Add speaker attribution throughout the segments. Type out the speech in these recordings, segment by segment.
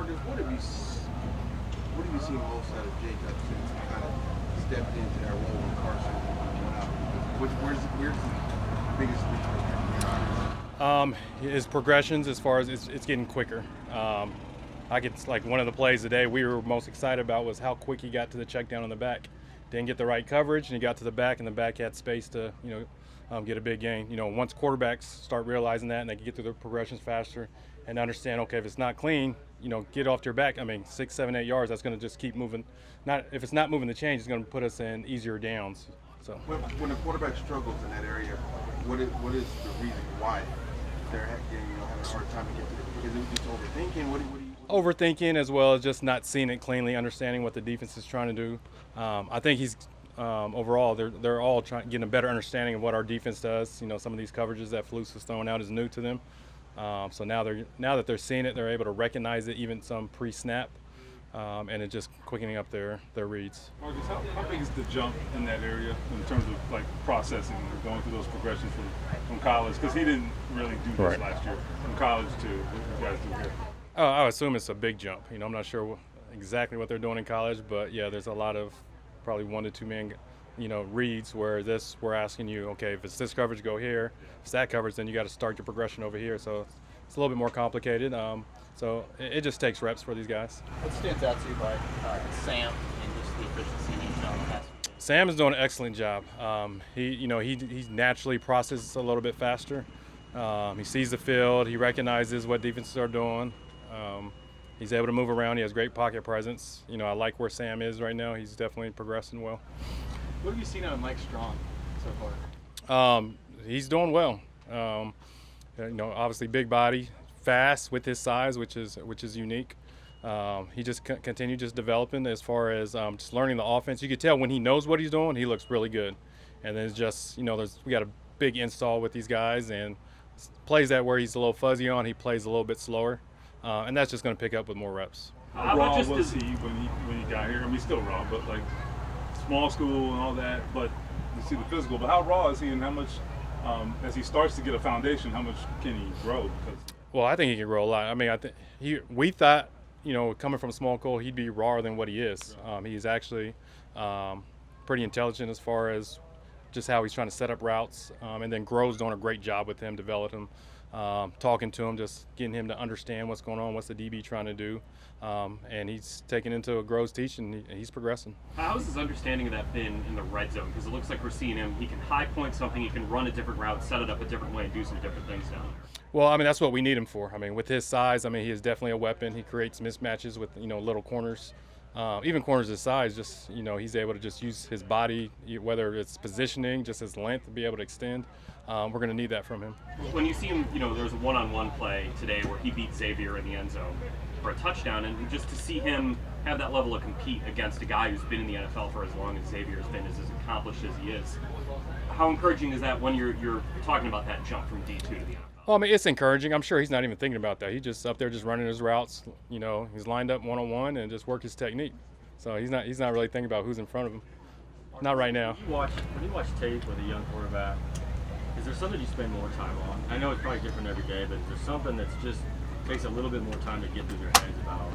Speaker 1: Marcus, what have you seen most out of Jacob since he kind of stepped into that role when Carson went out? Where's the biggest thing?
Speaker 2: His progressions, as far as it's getting quicker. Like one of the plays today we were most excited about was how quick he got to the check down on the back. Didn't get the right coverage, and he got to the back, and the back had space to get a big gain. Once quarterbacks start realizing that, and they can get through their progressions faster and understand, okay, if it's not clean, get off your back. 6, 7, 8 yards, that's going to just keep moving. If it's not moving the chains, it's going to put us in easier downs. So
Speaker 1: when a quarterback struggles in that area, what is the reason why they're having a hard time to get to it? Is it just overthinking? What do you
Speaker 2: overthinking, as well as just not seeing it cleanly, understanding what the defense is trying to do. I think he's overall they're all getting a better understanding of what our defense does. Some of these coverages that Flus was throwing out is new to them. So now that they're seeing it, they're able to recognize it, even some pre-snap, and it's just quickening up their reads.
Speaker 3: Marcus, how big is the jump in that area in terms of like processing and going through those progressions from college? Because he didn't really do this last year. From college to what you guys do here.
Speaker 2: I would assume it's a big jump. I'm not sure exactly what they're doing in college, but yeah, there's a lot of probably 1 to 2 man, reads where we're asking you, okay, if it's this coverage, go here. If it's that coverage, then you got to start your progression over here. So it's a little bit more complicated. So it just takes reps for these guys.
Speaker 4: What stands out to you by Sam and just the efficiency he's shown the past few games?
Speaker 2: Sam is doing an excellent job. He naturally processes a little bit faster. He sees the field. He recognizes what defenses are doing. He's able to move around. He has great pocket presence. I like where Sam is right now. He's definitely progressing well.
Speaker 4: What have you seen out of Mike Strong so far?
Speaker 2: He's doing well. Obviously big body, fast with his size, which is unique. He just continued just developing as far as just learning the offense. You could tell when he knows what he's doing, he looks really good. And then it's just we got a big install with these guys, and plays that where he's a little fuzzy on, he plays a little bit slower. And that's just going to pick up with more reps.
Speaker 3: How raw was he when he got here? He's still raw, but like small school and all that. But you see the physical. But how raw is he, and how much, as he starts to get a foundation, how much can he grow?
Speaker 2: Well, I think he can grow a lot. We thought, coming from small school, he'd be rawer than what he is. He's actually pretty intelligent as far as just how he's trying to set up routes, and then Grove's doing a great job with him, developing him. Talking to him, just getting him to understand what's going on, what's the DB trying to do, and he's taken into Grove's teaching, and he's progressing.
Speaker 5: How has his understanding of that been in the red zone? Because it looks like we're seeing him, he can high point something, he can run a different route, set it up a different way, and do some different things down there.
Speaker 2: Well, that's what we need him for. With his size, he is definitely a weapon. He creates mismatches with, little corners. Even corners his size, just, he's able to just use his body, whether it's positioning, just his length, to be able to extend. We're going to need that from him.
Speaker 5: When you see him, there was a one-on-one play today where he beat Xavier in the end zone for a touchdown, and just to see him have that level of compete against a guy who's been in the NFL for as long as Xavier's been, as accomplished as he is, how encouraging is that when you're talking about that jump from D2 to the NFL?
Speaker 2: Well, it's encouraging. I'm sure he's not even thinking about that. He's just up there just running his routes. He's lined up one-on-one and just work his technique. So he's not really thinking about who's in front of him. Not right now.
Speaker 6: When you watch tape with a young quarterback, is there something you spend more time on? I know it's probably different every day, but is there something that's just takes a little bit more time to get through their heads about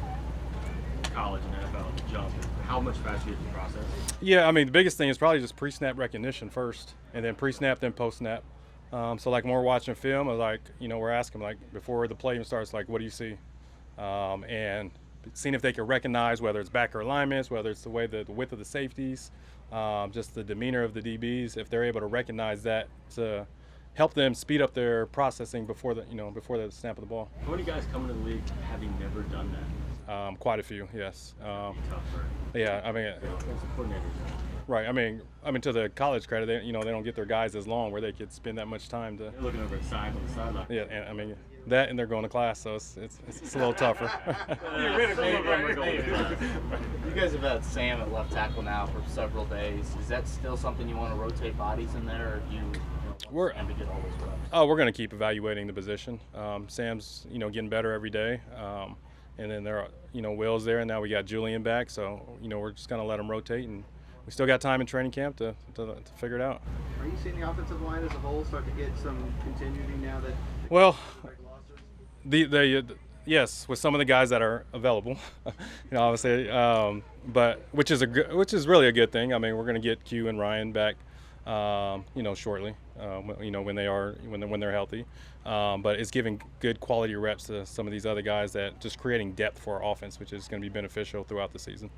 Speaker 6: college and NFL, the jump, and how much faster you have to process?
Speaker 2: Yeah, the biggest thing is probably just pre-snap recognition first, and then pre-snap, then post-snap. So like when we're watching film, we're asking before the play even starts, what do you see? And seeing if they can recognize whether it's backer alignments, whether it's the width of the safeties, just the demeanor of the DBs, if they're able to recognize that to help them speed up their processing before the snap of the ball.
Speaker 6: How many guys come into the league having never done that?
Speaker 2: Quite a few, yes.
Speaker 6: Tough, right?
Speaker 2: Yeah,
Speaker 6: As a coordinator.
Speaker 2: Right. To the college credit, they don't get their guys as long where they could spend that much time to.
Speaker 6: They're looking over at on the sideline.
Speaker 2: Yeah, and that, and they're going to class, so it's a little tougher.
Speaker 4: You guys have had Sam at left tackle now for several days. Is that still something you want to rotate bodies in there, or do you want Sam to get all those reps?
Speaker 2: Oh, we're going to keep evaluating the position. Sam's getting better every day. And then there are, Will's there, and now we got Julian back, so we're just going to let him rotate, and we still got time in training camp to figure it out.
Speaker 1: Are you seeing the offensive line as a whole start to get some continuity now that?
Speaker 2: Well, Yes, with some of the guys that are available, obviously, but which is really a good thing. I mean, we're going to get Q and Ryan back, shortly, when they're healthy. But it's giving good quality reps to some of these other guys that just creating depth for our offense, which is going to be beneficial throughout the season.